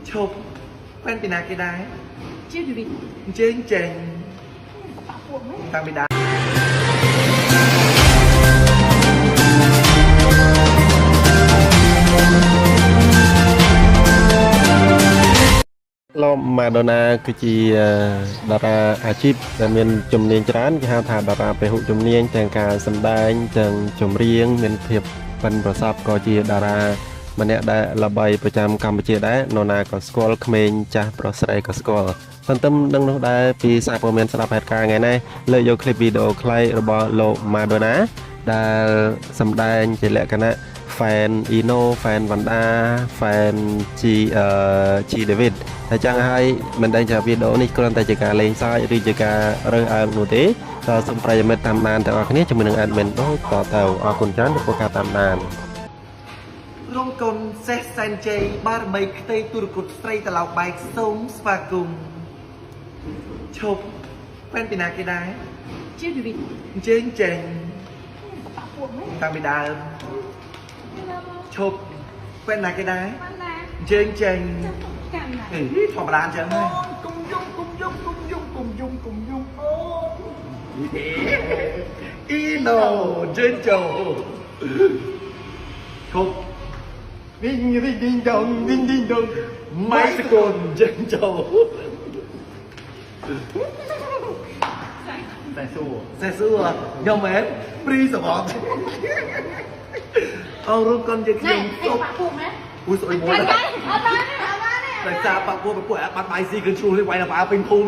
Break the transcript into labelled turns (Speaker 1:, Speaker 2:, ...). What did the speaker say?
Speaker 1: chụp quen bị nào cái đá
Speaker 2: Chưa bị
Speaker 1: trên trên thằng bị đá លោកម៉ាដូណាគឺជាតារាអាជីពដែលមានជំនាញច្រើនគេហៅថាតារាពហុជំនាញទាំងការសម្ដែងទាំងចម្រៀងមានភាពប៉ិនប្រសប់ក៏ជាតារាម្នាក់ដែលល្បីប្រចាំកម្ពុជាដែរនរណាក៏ស្គាល់ក្មេងចាស់ប្រុសស្រីក៏ស្គាល់ទន្ទឹមនឹងនោះដែរពីសារព័ត៌មានស្ដាប់ហេតុការណ៍ថ្ងៃនេះលើកយកคลิปវីដេអូខ្លីរបស់លោកម៉ាដូណាដែលសម្ដែងជាលក្ខណៈ fan Ino fan Vanda fan G David តែចឹងហើយមិនដឹងថាវីដេអូនេះគ្រាន់តែជាការលេងសើចឬជាការរើសអើងនោះទេក៏សូមប្រិយមិត្តតាមដានទាំងអស់គ្នាជាមួយនឹង admin ដូចតទៅអរគុណច្រើនចំពោះការតាមដានរងកូនសេះសែនជ័យបារមីខ្ទេទូរគតស្រីតឡោបែកសូមស្វាគមន៍ឈប់ផែនពីណាគេដែរ
Speaker 2: Chưa bị
Speaker 1: ចេញចេញតាំងពីដើមឈប់ផែនណាគេដែរចេញចេញធម្មតាអញ្ចឹងហ្នឹងគុំយំអូអ៊ីណូចេញចូលឈប់Ding dongម៉ៃសកូនចេញចូលតែសួរខ្ញុំមែនព្រីសវត្តអរគុណជាខ្ញុំសុខអូស្អុយមួយតែសារប៉ាពួកអាបាត់បាយស៊ីគឺឆ្លោះលេងវាយដល់ប៉ាពេញភូមិ